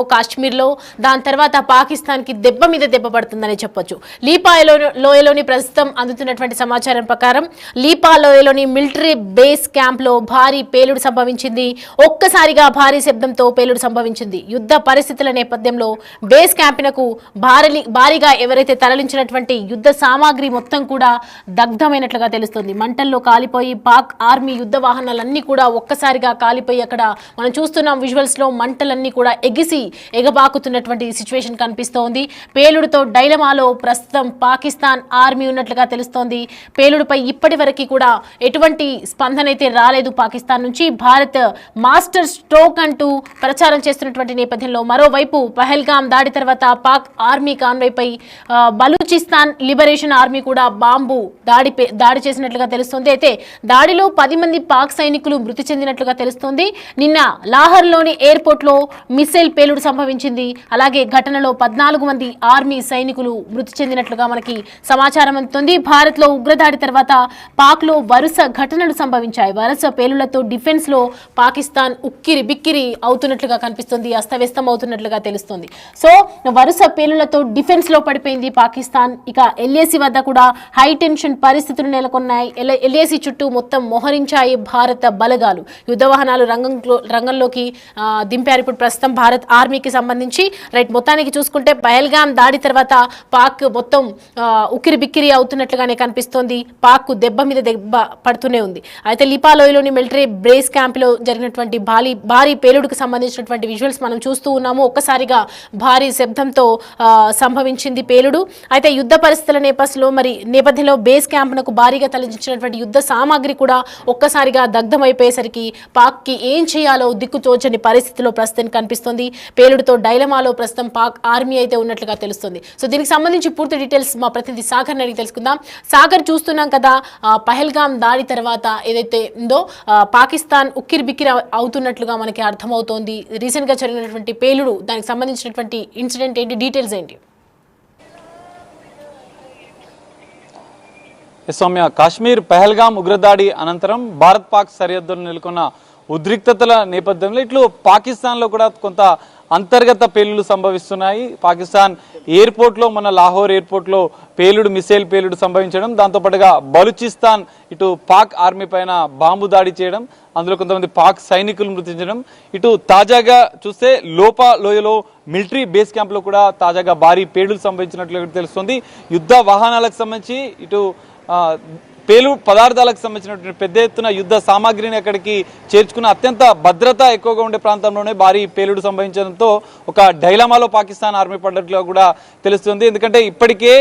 కాశ్మీర్లో దాని తర్వాత పాకిస్తాన్కి దెబ్బ మీద దెబ్బ పడుతుందని చెప్పొచ్చు. లీపా లోయలోని ప్రస్తుతం అందుతున్నటువంటి సమాచారం ప్రకారం లీపా లోయలోని మిలిటరీ బేస్ క్యాంప్లో భారీ పేలుడు సంభవించింది. ఒక్కసారిగా భారీ శబ్దంతో పేలుడు సంభవించింది. యుద్ధ పరిస్థితుల నేపథ్యంలో బేస్ క్యాంపునకు భారీగా ఎవరైతే తరలించినటువంటి యుద్ధ సామాగ్రి మొత్తం కూడా దగ్ధమైనట్లుగా తెలుస్తుంది. మంటల్లో కాలిపోయి పాక్ ఆర్మీ యుద్ధ వాహనాలన్నీ కూడా ఒక్కసారిగా కాలిపోయి అక్కడ మనం చూస్తున్నాం విజువల్స్ లో మంటలన్నీ కూడా ఎగబాకుతున్నటువంటి సిచ్యువేషన్ కనిపిస్తోంది. పేలుడుతో డైలమాలో ప్రస్తుతం పాకిస్తాన్ ఆర్మీ ఉన్నట్లుగా తెలుస్తోంది. పేలుడుపై ఇప్పటి వరకు కూడా ఎటువంటి స్పందన అయితే రాలేదు పాకిస్తాన్ నుంచి. భారత్ మాస్టర్ స్ట్రోక్ అంటూ ప్రచారం చేస్తున్నటువంటి నేపథ్యంలో మరోవైపు పహల్గామ్ దాడి తర్వాత పాక్ ఆర్మీ కాన్వాయ్పై బలూచిస్తాన్ లిబరేషన్ ఆర్మీ కూడా బాంబు దాడి చేసినట్లుగా తెలుస్తోంది. అయితే దాడిలో 10 మంది పాక్ సైనికులు మృతి చెందినట్లుగా తెలుస్తోంది. నిన్న లాహోర్లోని ఎయిర్పోర్ట్ లో మిసైల్ పేలుడు సంభవించింది. అలాగే ఘటనలో 14 మంది ఆర్మీ సైనికులు మృతి చెందినట్లుగా మనకి సమాచారం అందుతుంది. భారత్ లో ఉగ్రదాడి తర్వాత పాక్ లో వరుస ఘటనలు సంభవించాయి. వరుస పేలుళ్లతో డిఫెన్స్ లో పాకిస్తాన్ ఉక్కిరి బిక్కిరి అవుతున్నట్లుగా కనిపిస్తుంది, అస్తవ్యస్తం అవుతున్నట్లుగా తెలుస్తుంది. సో వరుస పేలుళ్లతో డిఫెన్స్ లో పడిపోయింది పాకిస్తాన్. ఇక ఎల్ఏసీ వద్ద కూడా హై టెన్షన్ పరిస్థితులు నెలకొన్నాయి. ఎల్ఏసీ చుట్టూ మొత్తం మోహరించాయి భారత బలగాలు. యుద్ధ వాహనాలు రంగంలోకి దింపారు ఇప్పుడు ప్రస్తుతం భారత్ ఆర్మీకి సంబంధించి. రైట్, మొత్తానికి చూసుకుంటే పహల్గామ్ దాడి తర్వాత పాక్ మొత్తం ఉక్కిరి బిక్కిరి అవుతున్నట్లుగానే కనిపిస్తోంది. పాక్ దెబ్బ మీద దెబ్బ పడుతూనే ఉంది. అయితే లిపా లోయలోని మిలిటరీ బేస్ క్యాంపులో జరిగినటువంటి భారీ పేలుడుకు సంబంధించినటువంటి విజువల్స్ మనం చూస్తూ ఉన్నాము. ఒక్కసారిగా భారీ శబ్దంతో సంభవించింది పేలుడు. అయితే యుద్ధ పరిస్థితుల నేపథ్యంలో బేస్ క్యాంపునకు భారీగా తరలించినటువంటి యుద్ధ సామాగ్రి కూడా ఒక్కసారిగా దగ్ధమైపోయేసరికి పాక్ కి ఏం చేయాలో దిక్కుతోచని పరిస్థితిలో ప్రస్తుతం కనిపిస్తుంది. పేలుడుతో డైలమాలో ప్రస్తుతం పాక్ ఆర్మీ అయితే ఉన్నట్లుగా తెలుస్తుంది. సో దీనికి సంబంధించి పూర్తి డీటెయిల్స్ మా ప్రతినిధి సాగర్ అడిగి తెలుసుకుందాం. సాగర్, చూస్తున్నాం కదా పహల్గామ్ దాడి తర్వాత ఏదైతే ఉందో పాకిస్తాన్ ఉక్కిరి బిక్కిరి అవుతున్నట్లుగా మనకి అర్థమవుతోంది. రీసెంట్ గా జరిగినటువంటి పేలుడు, దానికి సంబంధించినటువంటి ఇన్సిడెంట్ ఏంటి, డీటెయిల్స్ ఏంటి? సౌమ్య, కాశ్మీర్ పహల్గామ్ ఉగ్రదాడి అనంతరం భారత్ పాక్ సరిహద్దులు నెలకొన్న ఉద్రిక్తతల నేపథ్యంలో ఇట్లు పాకిస్తాన్లో కూడా కొంత అంతర్గత పేలుళ్లు సంభవిస్తున్నాయి. పాకిస్తాన్ ఎయిర్పోర్ట్లో, మన లాహోర్ ఎయిర్పోర్ట్లో మిసైల్ పేలుడు సంభవించడం, దాంతోపాటుగా బలూచిస్తాన్ ఇటు పాక్ ఆర్మీ పైన బాంబు దాడి చేయడం, అందులో కొంతమంది పాక్ సైనికులు మృతి చెందడం, ఇటు తాజాగా చూస్తే లోపా లోయలో మిలిటరీ బేస్ క్యాంప్లో కూడా తాజాగా భారీ పేలుడు సంభవించినట్లు తెలుస్తుంది. యుద్ధ వాహనాలకు సంబంధించి ఇటు పేలుడు పదార్థాలకు సంబంధించినటువంటి పెద్ద ఎత్తున యుద్ధ సామాగ్రిని అక్కడికి చేర్చుకున్న అత్యంత భద్రత ఎక్కువగా ఉండే ప్రాంతంలోనే భారీ పేలుడు సంభవించడంతో ఒక డైలమాలో పాకిస్తాన్ ఆర్మీ పడ్డట్లుగా కూడా తెలుస్తుంది. ఎందుకంటే ఇప్పటికే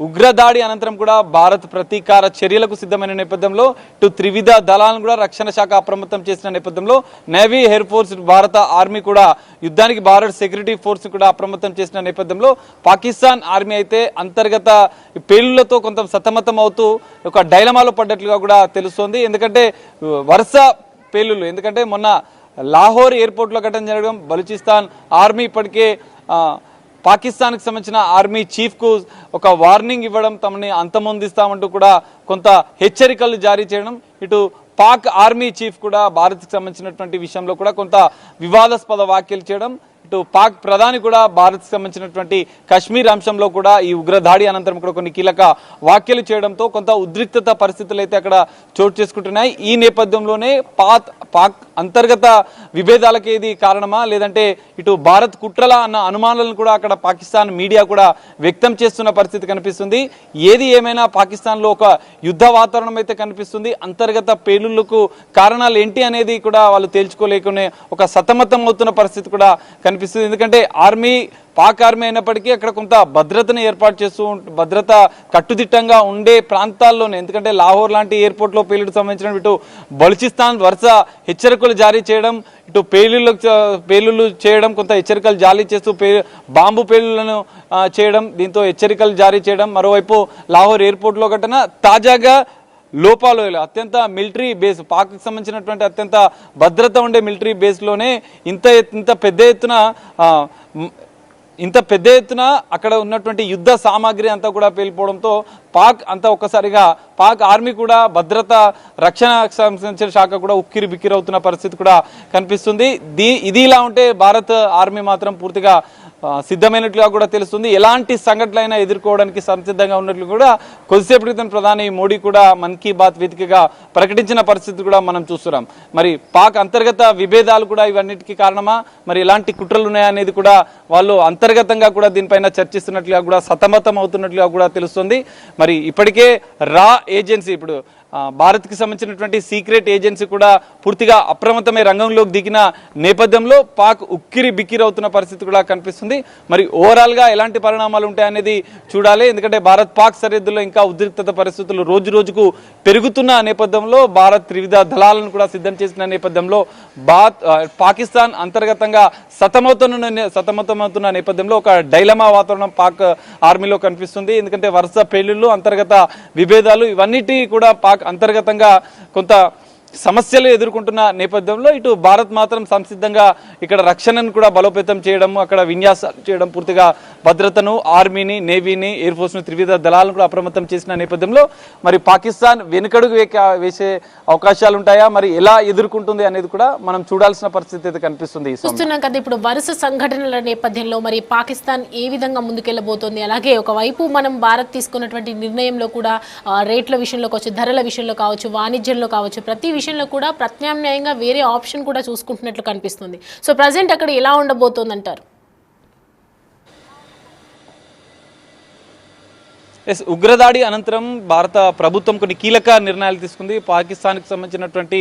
ఉగ్రదాడి అనంతరం కూడా భారత్ ప్రతీకార చర్యలకు సిద్ధమైన నేపథ్యంలో ఇటు త్రివిధ దళాలను కూడా రక్షణ శాఖ అప్రమత్తం చేసిన నేపథ్యంలో నేవీ, ఎయిర్ ఫోర్స్, భారత ఆర్మీ కూడా యుద్ధానికి భారత్ సెక్యూరిటీ ఫోర్స్ కూడా అప్రమత్తం చేసిన నేపథ్యంలో పాకిస్తాన్ ఆర్మీ అయితే అంతర్గత పేలుళ్లతో కొంత సతమతం అవుతూ ఒక డైలమాలో పడ్డట్లుగా కూడా తెలుస్తోంది. ఎందుకంటే వరుస పేలుళ్లు, ఎందుకంటే మొన్న లాహోర్ ఎయిర్పోర్ట్లో ఘటన జరగడం, బలూచిస్తాన్ ఆర్మీ ఇప్పటికే పాకిస్తాన్కి సంబంధించిన ఆర్మీ చీఫ్కు ఒక వార్నింగ్ ఇవ్వడం, తమని అంతమొందిస్తామంటూ కూడా కొంత హెచ్చరికలు జారీ చేయడం, ఇటు పాక్ ఆర్మీ చీఫ్ కూడా భారత్కి సంబంధించినటువంటి విషయంలో కూడా కొంత వివాదాస్పద వ్యాఖ్యలు చేయడం, ఇటు పాక్ ప్రధాని కూడా భారత్కి సంబంధించినటువంటి కశ్మీర్ అంశంలో కూడా ఈ ఉగ్రదాడి అనంతరం కూడా కొన్ని కీలక వ్యాఖ్యలు చేయడంతో కొంత ఉద్రిక్తత పరిస్థితులు అయితే అక్కడ చోటు చేసుకుంటున్నాయి. ఈ నేపథ్యంలోనే పాక్ అంతర్గత విభేదాలకి ఇది కారణమా, లేదంటే ఇటు భారత్ కుట్రలా అన్న అనుమానాలను కూడా అక్కడ పాకిస్తాన్ మీడియా కూడా వ్యక్తం చేస్తున్న పరిస్థితి కనిపిస్తుంది. ఏది ఏమైనా పాకిస్తాన్లో ఒక యుద్ధ వాతావరణం అయితే కనిపిస్తుంది. అంతర్గత పేలుళ్లకు కారణాలు ఏంటి అనేది కూడా వాళ్ళు తేల్చుకోలేకునే ఒక సతమతం అవుతున్న పరిస్థితి కూడా కనిపిస్తుంది. ఎందుకంటే పాక్ ఆర్మీ అయినప్పటికీ అక్కడ కొంత భద్రతను ఏర్పాటు చేస్తూ భద్రత కట్టుదిట్టంగా ఉండే ప్రాంతాల్లోనే, ఎందుకంటే లాహోర్ లాంటి ఎయిర్పోర్ట్లో పేలుడు సంబంధించిన ఇటు బలూచిస్తాన్ వరుస హెచ్చరికలు జారీ చేయడం, ఇటు పేలుళ్లు చేయడం, కొంత హెచ్చరికలు జారీ చేస్తూ బాంబు పేలుళ్లను చేయడం, దీంతో హెచ్చరికలు జారీ చేయడం. మరోవైపు లాహోర్ ఎయిర్పోర్ట్లో ఘటన, తాజాగా లోపాలోయలో అత్యంత మిలిటరీ బేస్, పాక్కి సంబంధించినటువంటి అత్యంత భద్రత ఉండే మిలిటరీ బేస్లోనే ఇంత పెద్ద ఎత్తున అక్కడ ఉన్నటువంటి యుద్ధ సామాగ్రి అంతా కూడా పేలిపోవడంతో పాక్ అంతా ఒక్కసారిగా పాక్ ఆర్మీ కూడా భద్రతా రక్షణ సంబంధించిన శాఖ కూడా ఉక్కిరి బిక్కిరవుతున్న పరిస్థితి కూడా కనిపిస్తుంది. ఇది ఇలా ఉంటే భారత్ ఆర్మీ మాత్రం పూర్తిగా సిద్ధమైనట్లుగా కూడా తెలుస్తుంది. ఎలాంటి సంఘటనలైనా ఎదుర్కోవడానికి సంసిద్ధంగా ఉన్నట్లు కూడా కొద్దిసేపు క్రితం ప్రధాని మోడీ కూడా మన్ కీ బాత్ వేదికగా ప్రకటించిన పరిస్థితి కూడా మనం చూస్తున్నాం. మరి పాక్ అంతర్గత విభేదాలు కూడా ఇవన్నిటికీ కారణమా, మరి ఎలాంటి కుట్రలు ఉన్నాయా అనేది కూడా వాళ్ళు అంతర్గతంగా కూడా దీనిపైన చర్చిస్తున్నట్లుగా కూడా సతమతం అవుతున్నట్లుగా కూడా తెలుస్తుంది. మరి ఇప్పటికే రా ఏజెన్సీ ఇప్పుడు భారత్కి సంబంధించినటువంటి సీక్రెట్ ఏజెన్సీ కూడా పూర్తిగా అప్రమత్తమై రంగంలోకి దిగిన నేపథ్యంలో పాక్ ఉక్కిరి బిక్కిరి అవుతున్న పరిస్థితి కూడా కనిపిస్తుంది. మరి ఓవరాల్గా ఎలాంటి పరిణామాలు ఉంటాయనేది చూడాలి. ఎందుకంటే భారత్ పాక్ సరిహద్దులో ఇంకా ఉద్రిక్తత పరిస్థితులు రోజు రోజుకు పెరుగుతున్న నేపథ్యంలో భారత్ త్రివిధ దళాలను కూడా సిద్ధం చేసిన నేపథ్యంలో పాకిస్తాన్ అంతర్గతంగా సతమతమవుతున్న నేపథ్యంలో ఒక డైలమా వాతావరణం పాక్ ఆర్మీలో కనిపిస్తుంది. ఎందుకంటే వరుస పేలుళ్లు, అంతర్గత విభేదాలు ఇవన్నిటి కూడా పాక్ అంతర్గతంగా కొంత సమస్యలు ఎదుర్కొంటున్న నేపథ్యంలో ఇటు భారత్ మాత్రం సంసిద్ధంగా ఇక్కడ రక్షణను కూడా బలోపేతం చేయడం, అక్కడ విన్యాసాలు చేయడం, పూర్తిగా భద్రతను, ఆర్మీని, నేవీని, ఎయిర్ ఫోర్స్ను, త్రివిధ దళాలను కూడా అప్రమత్తం చేసిన నేపథ్యంలో మరి పాకిస్తాన్ వెనుకడుగు వేసే అవకాశాలు ఉంటాయా, మరి ఎలా ఎదుర్కొంటుంది అనేది కూడా మనం చూడాల్సిన పరిస్థితి అయితే కనిపిస్తుంది. చూస్తున్నాం కదా ఇప్పుడు వరుస సంఘటనల నేపథ్యంలో మరి పాకిస్తాన్ ఏ విధంగా ముందుకెళ్లబోతోంది. అలాగే ఒకవైపు మనం భారత్ తీసుకున్నటువంటి నిర్ణయంలో కూడా రేట్ల విషయంలో కావచ్చు, ధరల విషయంలో కావచ్చు, వాణిజ్యంలో కావచ్చు, ప్రతి విషయంలో కూడా ప్రత్యామ్నాయంగా వేరే ఆప్షన్ కూడా చూసుకుంటున్నట్లు కనిపిస్తుంది. సో ప్రజెంట్ అక్కడ ఎలా ఉండబోతోంది అంటారు? ఉగ్రదాడి అనంతరం భారత ప్రభుత్వం కొన్ని కీలక నిర్ణయాలు తీసుకుంది. పాకిస్తాన్కి సంబంధించినటువంటి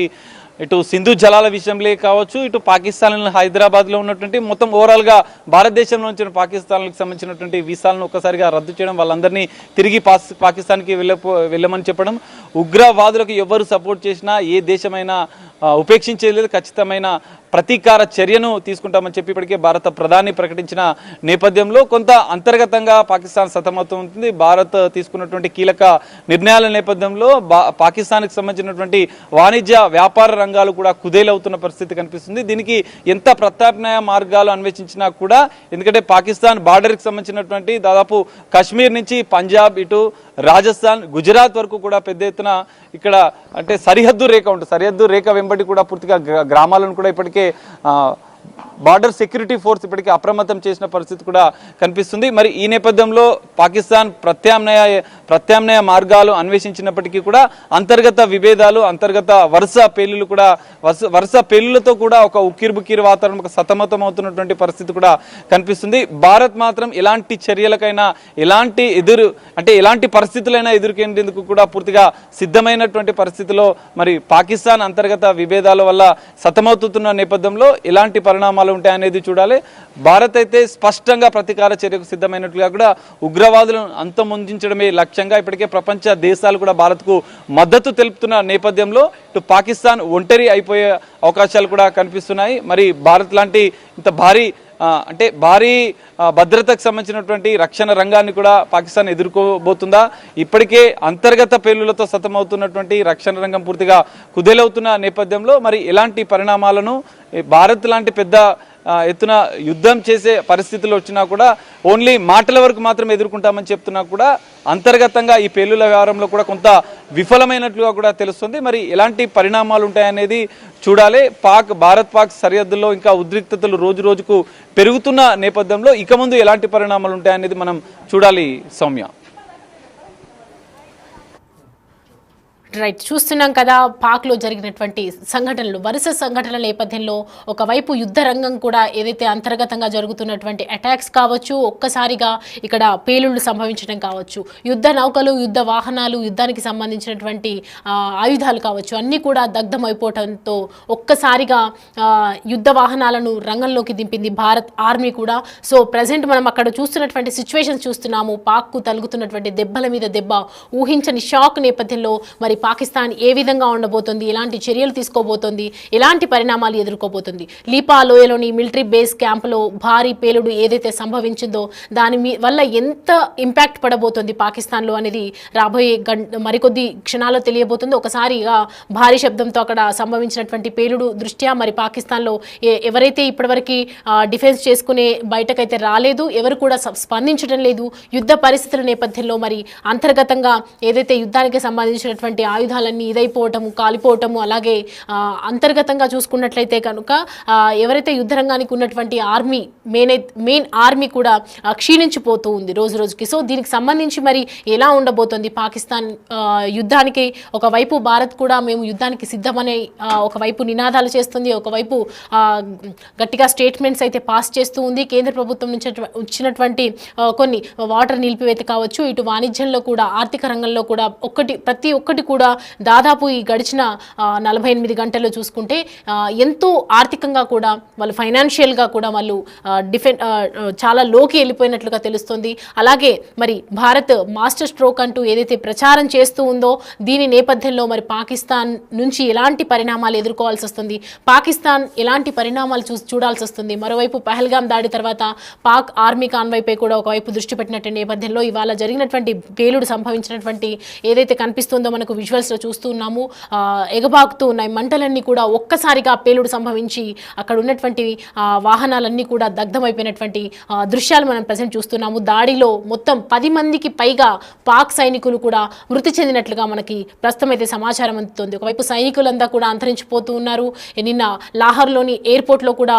ఇటు సింధు జలాల విషయంలో కావచ్చు, ఇటు పాకిస్తాన్ హైదరాబాద్లో ఉన్నటువంటి మొత్తం ఓవరాల్గా భారతదేశంలో నుంచి పాకిస్తాన్కి సంబంధించినటువంటి వీసాలను ఒక్కసారిగా రద్దు చేయడం, వాళ్ళందరినీ తిరిగి పాకిస్తాన్కి వెళ్ళమని చెప్పడం, ఉగ్రవాదులకు ఎవరు సపోర్ట్ చేసినా ఏ దేశమైనా ఉపేక్షించేది, ఖచ్చితమైన ప్రతీకార చర్యను తీసుకుంటామని చెప్పి ఇప్పటికే భారత ప్రధాని ప్రకటించిన నేపథ్యంలో కొంత అంతర్గతంగా పాకిస్తాన్ సతమతమవుతుంది. భారత్ తీసుకున్నటువంటి కీలక నిర్ణయాల నేపథ్యంలో పాకిస్తాన్కి సంబంధించినటువంటి వాణిజ్య వ్యాపార రంగాలు కూడా కుదేలవుతున్న పరిస్థితి కనిపిస్తుంది. దీనికి ఎంత ప్రత్యామ్నాయ మార్గాలు అన్వేషించినా కూడా, ఎందుకంటే పాకిస్తాన్ బార్డర్కి సంబంధించినటువంటి దాదాపు కాశ్మీర్ నుంచి పంజాబ్, ఇటు రాజస్థాన్, గుజరాత్ వరకు కూడా పెద్ద ఎత్తున ఇక్కడ అంటే సరిహద్దు రేఖ ఉంటుంది. సరిహద్దు రేఖ వెంబడి కూడా పూర్తిగా గ్రామాలను కూడా ఇప్పటికే బార్డర్ సెక్యూరిటీ ఫోర్స్ ఇప్పటికే అప్రమత్తం చేసిన పరిస్థితి కూడా కనిపిస్తుంది. మరి ఈ నేపథ్యంలో పాకిస్తాన్ ప్రత్యామ్నాయ మార్గాలు అన్వేషించినప్పటికీ కూడా అంతర్గత విభేదాలు, అంతర్గత వరుస పేలులతో కూడా ఒక ఉక్కిరిబుక్కిరి వాతావరణం, ఒక సతమతం అవుతున్నటువంటి పరిస్థితి కూడా కనిపిస్తుంది. భారత్ మాత్రం ఎలాంటి చర్యలకైనా, ఎలాంటి పరిస్థితులైనా ఎదుర్కొనేందుకు కూడా పూర్తిగా సిద్ధమైనటువంటి పరిస్థితిలో మరి పాకిస్తాన్ అంతర్గత విభేదాల వల్ల సతమవుతున్న నేపథ్యంలో ఎలాంటి పరిణామాలు ఉంటాయనేది చూడాలి. భారత్ అయితే స్పష్టంగా ప్రతీకార చర్యకు సిద్ధమైనట్లుగా కూడా ఉగ్రవాదులను అంతమొందించడమే లక్ష్యంగా ఇప్పటికే ప్రపంచ దేశాలు కూడా భారత్కు మద్దతు తెలుపుతున్న నేపథ్యంలో ఇటు పాకిస్తాన్ ఒంటరి అయిపోయే అవకాశాలు కూడా కనిపిస్తున్నాయి. మరి భారత్ లాంటి ఇంత భారీ భద్రతకు సంబంధించినటువంటి రక్షణ రంగాన్ని కూడా పాకిస్తాన్ ఎదుర్కోబోతుందా? ఇప్పటికే అంతర్గత పేలులతో సతమవుతున్నటువంటి రక్షణ రంగం పూర్తిగా కుదేలవుతున్న నేపథ్యంలో మరి ఎలాంటి పరిణామాలను భారత్ లాంటి పెద్ద ఎత్తున యుద్ధం చేసే పరిస్థితులు వచ్చినా కూడా ఓన్లీ మాటల వరకు మాత్రం ఎదుర్కొంటామని చెప్తున్నా కూడా అంతర్గతంగా ఈ పేలుల వ్యవహారంలో కూడా కొంత విఫలమైనట్లుగా కూడా తెలుస్తుంది. మరి ఎలాంటి పరిణామాలు ఉంటాయనేది చూడాలి. భారత్ పాక్ సరిహద్దుల్లో ఇంకా ఉద్రిక్తతలు రోజు రోజుకు పెరుగుతున్న నేపథ్యంలో ఇక ముందు ఎలాంటి పరిణామాలు ఉంటాయనేది మనం చూడాలి. సౌమ్య, రైట్, చూస్తున్నాం కదా పాక్లో జరిగినటువంటి సంఘటనలు, వరుస సంఘటనల నేపథ్యంలో ఒకవైపు యుద్ధ రంగం కూడా ఏదైతే అంతర్గతంగా జరుగుతున్నటువంటి అటాక్స్ కావచ్చు, ఒక్కసారిగా ఇక్కడ పేలుళ్లు సంభవించడం కావచ్చు, యుద్ధ నౌకలు, యుద్ధ వాహనాలు, యుద్ధానికి సంబంధించినటువంటి ఆయుధాలు కావచ్చు, అన్నీ కూడా దగ్ధమైపోవడంతో ఒక్కసారిగా యుద్ధ వాహనాలను రంగంలోకి దింపింది భారత్ ఆర్మీ కూడా. సో ప్రజెంట్ మనం అక్కడ చూస్తున్నటువంటి సిచ్యువేషన్స్ చూస్తున్నాము. పాక్కు తలుగుతున్నటువంటి దెబ్బల మీద దెబ్బ, ఊహించని షాక్ నేపథ్యంలో మరి పాకిస్తాన్ ఏ విధంగా ఉండబోతుంది, ఎలాంటి చర్యలు తీసుకోబోతోంది, ఎలాంటి పరిణామాలు ఎదుర్కోబోతుంది, లీపా లోయలోని మిలిటరీ బేస్ క్యాంపులో భారీ పేలుడు ఏదైతే సంభవించిందో దాని వల్ల ఎంత ఇంపాక్ట్ పడబోతుంది పాకిస్తాన్లో అనేది రాబోయే మరికొద్ది క్షణాల్లో తెలియబోతుంది. ఒకసారిగా భారీ శబ్దంతో అక్కడ సంభవించినటువంటి పేలుడు దృష్ట్యా మరి పాకిస్తాన్లో ఎవరైతే ఇప్పటివరకు డిఫెన్స్ చేసుకునే బయటకైతే రాలేదు, ఎవరు కూడా స్పందించడం లేదు. యుద్ధ పరిస్థితుల నేపథ్యంలో మరి అంతర్గతంగా ఏదైతే యుద్ధానికి సంబంధించినటువంటి ఆయుధాలన్నీ ఇదైపోవటము, కాలిపోవటము, అలాగే అంతర్గతంగా చూసుకున్నట్లయితే కనుక ఎవరైతే యుద్ధరంగానికి ఉన్నటువంటి ఆర్మీ మెయిన్ ఆర్మీ కూడా క్షీణించిపోతూ ఉంది రోజు రోజుకి. సో దీనికి సంబంధించి మరి ఎలా ఉండబోతుంది పాకిస్తాన్ యుద్ధానికి? ఒకవైపు భారత్ కూడా మేము యుద్ధానికి సిద్ధమనే ఒకవైపు నినాదాలు చేస్తుంది, ఒకవైపు గట్టిగా స్టేట్మెంట్స్ అయితే పాస్ చేస్తూ ఉంది. కేంద్ర ప్రభుత్వం నుంచి వచ్చినటువంటి కొన్ని వాటర్ నిలిపివేత కావచ్చు, ఇటు వాణిజ్యంలో కూడా ఆర్థిక రంగంలో కూడా ప్రతి ఒక్కటి కూడా దాదాపు ఈ గడిచిన 48 గంటల్లో చూసుకుంటే ఎంతో ఆర్థికంగా కూడా వాళ్ళు ఫైనాన్షియల్గా కూడా వాళ్ళు చాలా లోకి వెళ్ళిపోయినట్లుగా తెలుస్తుంది. అలాగే మరి భారత్ మాస్టర్ స్ట్రోక్ అంటూ ఏదైతే ప్రచారం చేస్తూ ఉందో దీని నేపథ్యంలో మరి పాకిస్తాన్ నుంచి ఎలాంటి పరిణామాలు ఎదుర్కోవాల్సి వస్తుంది, పాకిస్తాన్ ఎలాంటి పరిణామాలు చూడాల్సి వస్తుంది. మరోవైపు పహల్గాం దాడి తర్వాత పాక్ ఆర్మీ కాన్వాయ్పై కూడా ఒకవైపు దృష్టి పెట్టినట్టు నేపథ్యంలో ఇవాళ జరిగినటువంటి పేలుడు సంభవించినటువంటి ఏదైతే కనిపిస్తుందో మనకు విజువల్స్లో చూస్తూ ఉన్నాము, ఎగబాకుతూ ఉన్నాయి మంటలన్నీ కూడా. ఒక్కసారిగా పేలుడు సంభవించి అక్కడ ఉన్నటువంటి వాహనాలన్నీ కూడా దగ్ధమైపోయినటువంటి దృశ్యాలు మనం ప్రజెంట్ చూస్తున్నాము. దాడిలో మొత్తం 10 మందికి పైగా పాక్ సైనికులు కూడా మృతి చెందినట్లుగా మనకి ప్రస్తుతం అయితే సమాచారం అందుతుంది. ఒకవైపు సైనికులంతా కూడా అంతరించిపోతూ ఉన్నారు. నిన్న లాహోర్లోని ఎయిర్పోర్ట్లో కూడా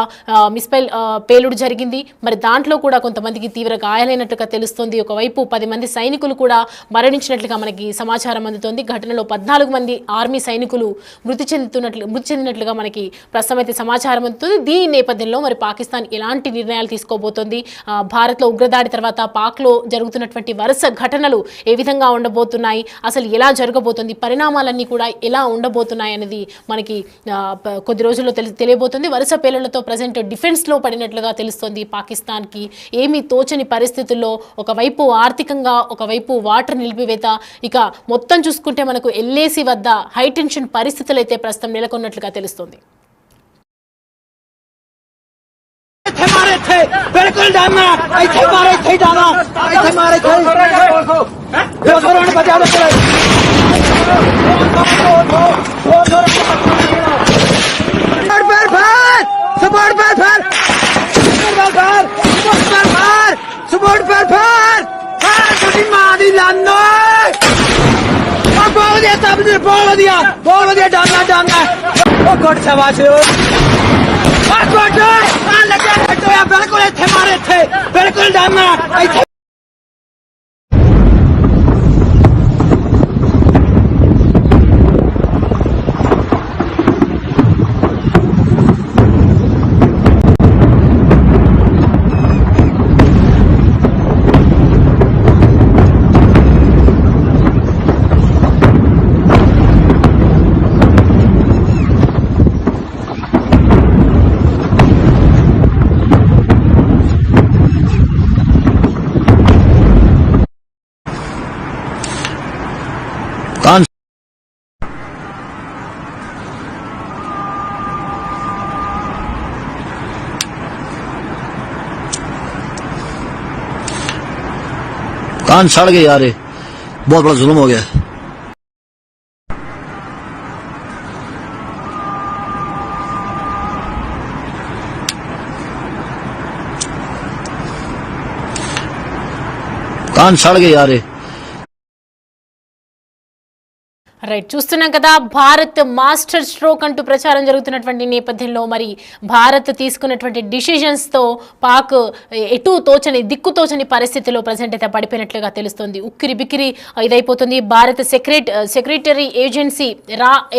మిస్పైల్ పేలుడు జరిగింది. మరి దాంట్లో కూడా కొంతమందికి తీవ్ర గాయాలైనట్లుగా తెలుస్తుంది. ఒకవైపు 10 మంది సైనికులు కూడా మరణించినట్లుగా మనకి సమాచారం అందుతోంది. ఘటనలో 14 మంది ఆర్మీ సైనికులు మృతి చెందినట్లుగా మనకి ప్రస్తుతం అయితే సమాచారం అందుతుంది. దీని నేపథ్యంలో మరి పాకిస్తాన్ ఎలాంటి నిర్ణయాలు తీసుకోబోతోంది, భారత్లో ఉగ్రదాడి తర్వాత పాక్లో జరుగుతున్నటువంటి వరుస ఘటనలు ఏ విధంగా ఉండబోతున్నాయి, అసలు ఎలా జరగబోతుంది, పరిణామాలన్నీ కూడా ఎలా ఉండబోతున్నాయి అనేది మనకి కొద్ది రోజుల్లో తెలియబోతుంది. వరుస పేలుళ్లతో ప్రజెంట్ డిఫెన్స్లో పడినట్లుగా తెలుస్తోంది పాకిస్తాన్కి. ఏమీ తోచని పరిస్థితుల్లో ఒకవైపు ఆర్థికంగా, ఒకవైపు వాటర్ నిలిపివేత, ఇక మొత్తం చూసుకుంటే మనకు ఎల్ఏసి వద్ద హైటెన్షన్ పరిస్థితులు అయితే ప్రస్తుతం నెలకొన్నట్లుగా తెలుస్తోంది. बिल्कुल डालना ऐसे मारे थे जाना ऐसे मारे थे बेसरों बचा दे सपोर्ट पर फार सपोर्ट पर फार छोटी मारी लानो बोल दिया तब बोल दिया डालना वो कोट सवास बिल्कुल थे मारे थे बिल्कुल डालना ऐसे कान सड़ गए यार, बहुत बड़ा जुल्म हो गया। कान सड़ गए यार। రైట్, చూస్తున్నాం కదా భారత్ మాస్టర్ స్ట్రోక్ అంటూ ప్రచారం జరుగుతున్నటువంటి నేపథ్యంలో మరి భారత్ తీసుకున్నటువంటి డిసిజన్స్తో పాక్ ఎటు తోచని దిక్కుతోచని పరిస్థితిలో ప్రజెంట్ అయితే పడిపోయినట్లుగా తెలుస్తుంది. ఉక్కిరి బిక్కిరి ఇదైపోతుంది. భారత సెక్రటరీ ఏజెన్సీ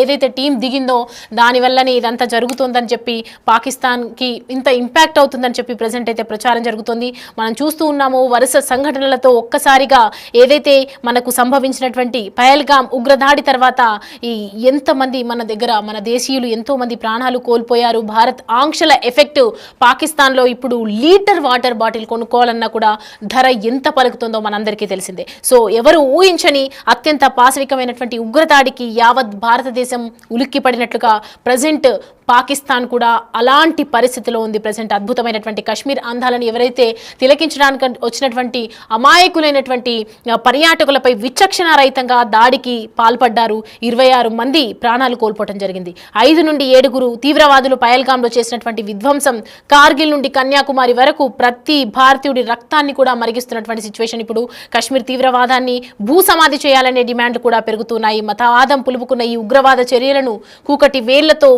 ఏదైతే టీం దిగిందో దానివల్లనే ఇదంతా జరుగుతుందని చెప్పి పాకిస్తాన్కి ఇంత ఇంపాక్ట్ అవుతుందని చెప్పి ప్రజెంట్ అయితే ప్రచారం జరుగుతుంది. మనం చూస్తూ ఉన్నాము వరుస సంఘటనలతో ఒక్కసారిగా ఏదైతే మనకు సంభవించినటువంటి పహల్గాం ఉగ్రదాడి తర్వాత ఈ ఎంతమంది మన దగ్గర మన దేశీయులు ఎంతో మంది ప్రాణాలు కోల్పోయారు. భారత్ ఆంక్షల ఎఫెక్ట్ పాకిస్తాన్లో ఇప్పుడు లీటర్ వాటర్ బాటిల్ కొనుక్కోవాలన్నా కూడా ధర ఎంత పలుకుతుందో మనందరికీ తెలిసిందే. సో ఎవరు ఊహించని అత్యంత పాశవికమైనటువంటి ఉగ్రదాడికి యావత్ భారతదేశం ఉలిక్కి పడినట్లుగా ప్రజెంట్ పాకిస్తాన్ కూడా అలాంటి పరిస్థితిలో ఉంది. ప్రజెంట్ అద్భుతమైనటువంటి కశ్మీర్ అందాలను ఎవరైతే తిలకించడానికి వచ్చినటువంటి అమాయకులైనటువంటి పర్యాటకులపై విచక్షణ రహితంగా దాడికి పాల్పడ్డారు. 26 మంది ప్రాణాలు కోల్పోవడం జరిగింది. 5 నుండి 7 తీవ్రవాదులు పహల్గాంలో చేసినటువంటి విధ్వంసం కార్గిల్ నుండి కన్యాకుమారి వరకు ప్రతి భారతీయుడి రక్తాన్ని కూడా మరిగిస్తున్నటువంటి సిచ్యువేషన్. ఇప్పుడు కశ్మీర్ తీవ్రవాదాన్ని భూసమాధి చేయాలనే డిమాండ్ కూడా పెరుగుతున్నాయి. మతవాదం పులుపుకున్న ఈ ఉగ్రవాద చర్యలను కూకటి వేళ్లతో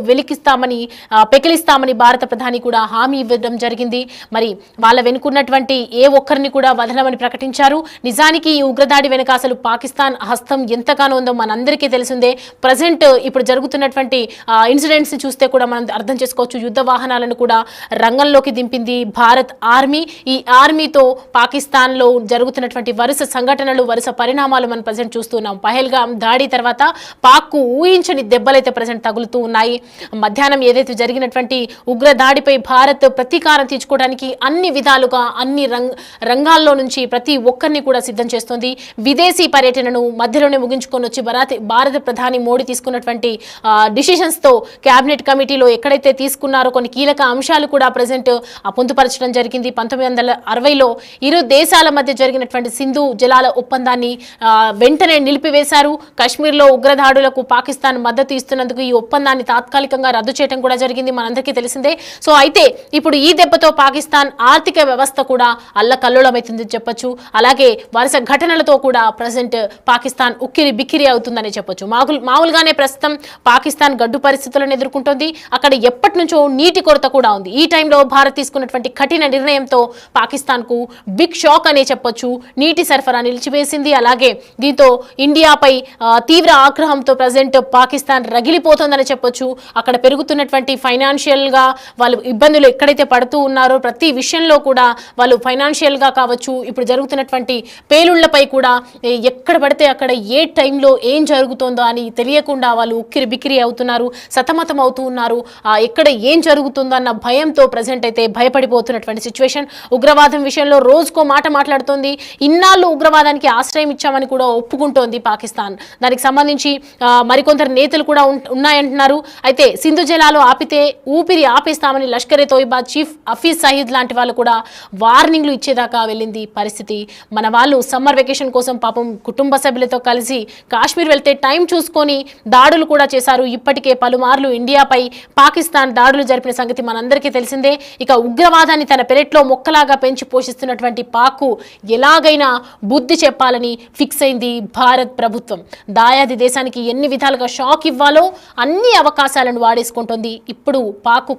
పెకిలిస్తామని భారత ప్రధాని కూడా హామీ ఇవ్వడం జరిగింది. మరి వాళ్ళ వెనుకున్నటువంటి ఏ ఒక్కరిని కూడా వదలమని ప్రకటించారు. నిజానికి ఈ ఉగ్రదాడి వెనుక అసలు పాకిస్తాన్ హస్తం ఎంతగానో ఉందో మనందరికీ తెలిసిందే. ప్రజెంట్ ఇప్పుడు జరుగుతున్నటువంటి ఇన్సిడెంట్స్ ని చూస్తే కూడా మనం అర్థం చేసుకోవచ్చు. యుద్ధ వాహనాలను కూడా రంగంలోకి దింపింది భారత్ ఆర్మీ. ఈ ఆర్మీతో పాకిస్తాన్ లో జరుగుతున్నటువంటి వరుస సంఘటనలు, వరుస పరిణామాలు మనం ప్రజెంట్ చూస్తున్నాం. పహల్గాం దాడి తర్వాత పాక్ కు ఊహించని దెబ్బలైతే ప్రజెంట్ తగులుతూ ఉన్నాయి. మధ్యాహ్నం ఏదైతే జరిగినటువంటి ఉగ్ర దాడిపై భారత్ ప్రతీకారం తీర్చుకోవడానికి అన్ని విధాలుగా అన్ని రంగాల్లో నుంచి ప్రతి ఒక్కరిని కూడా సిద్ధం చేస్తుంది. విదేశీ పర్యటనను మధ్యలోనే ముగించుకొని వచ్చి భారత ప్రధాని మోడీ తీసుకున్నటువంటి డిసిషన్స్ తో కేబినెట్ కమిటీలో ఎక్కడైతే తీసుకున్నారో కొన్ని కీలక అంశాలు కూడా ప్రజెంట్ పొందుపరచడం జరిగింది. 1960లో ఇరు దేశాల మధ్య జరిగినటువంటి సింధు జలాల ఒప్పందాన్ని వెంటనే నిలిపివేశారు. కశ్మీర్లో ఉగ్రదాడులకు పాకిస్తాన్ మద్దతు ఇస్తున్నందుకు ఈ ఒప్పందాన్ని తాత్కాలికంగా రద్దు చేయడం కూడా జరిగింది, మనందరికీ తెలిసిందే. సో అయితే ఇప్పుడు ఈ దెబ్బతో పాకిస్తాన్ ఆర్థిక వ్యవస్థ కూడా అల్లకల్లోలమైతుంది చెప్పొచ్చు. అలాగే వరుస ఘటనలతో కూడా ప్రజెంట్ పాకిస్తాన్ ఉక్కిరి బిక్కిరి అవుతుందని చెప్పొచ్చు. మామూలుగానే ప్రస్తుతం పాకిస్తాన్ గడ్డు పరిస్థితులను ఎదుర్కొంటోంది. అక్కడ ఎప్పటి నుంచో నీటి కొరత కూడా ఉంది. ఈ టైంలో భారత్ తీసుకున్నటువంటి కఠిన నిర్ణయంతో పాకిస్తాన్ కు బిగ్ షాక్ అనే చెప్పొచ్చు. నీటి సరఫరా నిలిచివేసింది. అలాగే దీంతో ఇండియాపై తీవ్ర ఆగ్రహంతో ప్రజెంట్ పాకిస్తాన్ రగిలిపోతుందని చెప్పొచ్చు. అక్కడ పెరుగుతున్నటువంటి ఫైనాన్షియల్ గా వాళ్ళు ఇబ్బందులు ఎక్కడైతే పడుతూ ఉన్నారో ప్రతి విషయంలో కూడా వాళ్ళు ఫైనాన్షియల్ గా కావచ్చు, ఇప్పుడు జరుగుతున్నటువంటి పేలుళ్లపై కూడా ఎక్కడ పడితే అక్కడ ఏ టైంలో ఏం జరుగుతుందో అని తెలియకుండా వాళ్ళు ఉక్కిరి బిక్కిరి అవుతున్నారు, సతమతం అవుతూ ఉన్నారు. ఎక్కడ ఏం జరుగుతుందో అన్న భయంతో ప్రజెంట్ అయితే భయపడిపోతున్నటువంటి సిచ్యువేషన్. ఉగ్రవాదం విషయంలో రోజుకో మాట మాట్లాడుతోంది. ఇన్నాళ్ళు ఉగ్రవాదానికి ఆశ్రయం ఇచ్చామని కూడా ఒప్పుకుంటోంది పాకిస్తాన్. దానికి సంబంధించి మరికొందరు నేతలు కూడా ఉన్నాయంటున్నారు. అయితే సింధు జలాలు ఆపితే ఊపిరి ఆపేస్తామని లష్కరే తోయిబా చీఫ్ హఫీజ్ సయీద్ లాంటి వాళ్ళు కూడా వార్నింగ్లు ఇచ్చేదాకా వెళ్ళింది పరిస్థితి. మన వాళ్ళు సమ్మర్ వెకేషన్ కోసం పాపం కుటుంబ సభ్యులతో కలిసి కాశ్మీర్ వెళ్తే టైం చూసుకొని దాడులు కూడా చేశారు. ఇప్పటికే పలుమార్లు ఇండియాపై పాకిస్తాన్ దాడులు జరిపిన సంగతి మనందరికీ తెలిసిందే. ఇక ఉగ్రవాదాన్ని తన పెరట్లో మొక్కలాగా పెంచి పోషిస్తున్నటువంటి పాక్ ఎలాగైనా బుద్ధి చెప్పాలని ఫిక్స్ అయింది భారత్ ప్రభుత్వం. దాయాది దేశానికి ఎన్ని విధాలుగా షాక్ ఇవ్వాలో అన్ని అవకాశాలను వాడేసుకుంటుంది. ఇప్పుడు పాక్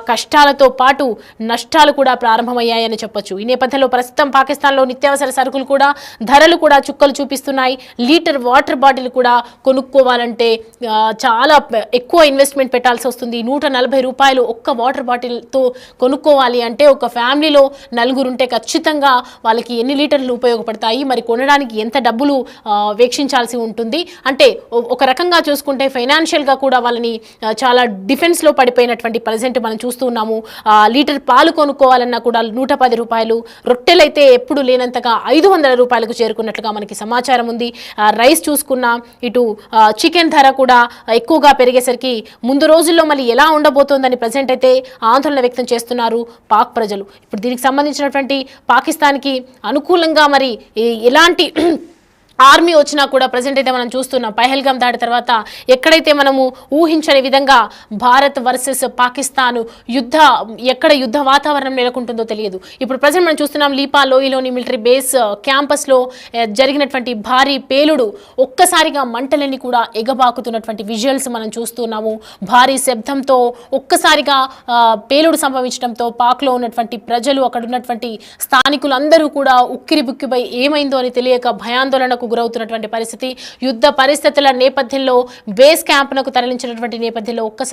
కష్టాలతో పాటు నష్టాలు కూడా ప్రారంభమయ్యాయని చెప్పొచ్చు. ఈ నేపథ్యంలో ప్రస్తుతం పాకిస్తాన్లో నిత్యావసర సరుకులు కూడా ధరలు కూడా చుక్కలు చూపిస్తున్నాయి. లీటర్ వాటర్ బాటిల్ కూడా కొనుక్కోవాలంటే చాలా ఎక్కువ ఇన్వెస్ట్మెంట్ పెట్టాల్సి వస్తుంది. 140 రూపాయలు ఒక్క వాటర్ బాటిల్తో కొనుక్కోవాలి అంటే ఒక ఫ్యామిలీలో 4 ఉంటే ఖచ్చితంగా వాళ్ళకి ఎన్ని లీటర్లు ఉపయోగపడతాయి, మరి కొనడానికి ఎంత డబ్బులు వేక్షించాల్సి ఉంటుంది. అంటే ఒక రకంగా చూసుకుంటే ఫైనాన్షియల్గా కూడా వాళ్ళని చాలా డిఫెన్స్లో పడిపోయినటువంటి ప్రజెంట్ మనం చూస్తూ ఉన్నాము. లీటర్ పాలు కొనుక్కోవాలన్నా కూడా 110 రూపాయలు, రొట్టెలైతే ఎప్పుడు లేనంతగా 500 రూపాయలకు చేరుకున్నట్లుగా మనకి సమాచారం ఉంది. రైస్ చూసుకున్నా ఇటు చికెన్ ధర కూడా ఎక్కువగా పెరిగేసరికి ముందు రోజుల్లో మళ్ళీ ఎలా ఉండబోతోందని ప్రజెంట్ అయితే ఆందోళన వ్యక్తం చేస్తున్నారు పాక్ ప్రజలు. ఇప్పుడు దీనికి సంబంధించినటువంటి పాకిస్తాన్కి అనుకూలంగా మరి ఎలాంటి ఆర్మీ వచ్చినా కూడా ప్రజెంట్ అయితే మనం చూస్తున్నాం. పహల్గాం దాడి తర్వాత ఎక్కడైతే మనము ఊహించని విధంగా భారత్ వర్సెస్ పాకిస్తాన్ ఎక్కడ యుద్ధ వాతావరణం నెలకొంటుందో తెలియదు. ఇప్పుడు ప్రజెంట్ మనం చూస్తున్నాం లీపా లోయలోని మిలిటరీ బేస్ క్యాంపస్లో జరిగినటువంటి భారీ పేలుడు ఒక్కసారిగా మంటలన్నీ కూడా ఎగబాకుతున్నటువంటి విజువల్స్ మనం చూస్తున్నాము. భారీ శబ్దంతో ఒక్కసారిగా పేలుడు సంభవించడంతో పాక్లో ఉన్నటువంటి ప్రజలు, అక్కడ ఉన్నటువంటి స్థానికులందరూ కూడా ఉక్కిరి బుక్కిపై ఏమైందో అని తెలియక భయాందోళనకు గురవుతున్నటువంటి పరిస్థితి. యుద్ధ పరిస్థితుల నేపథ్యంలో బేస్ క్యాంప్నకు తరలించినటువంటి నేపథ్యంలో ఒక్కసారి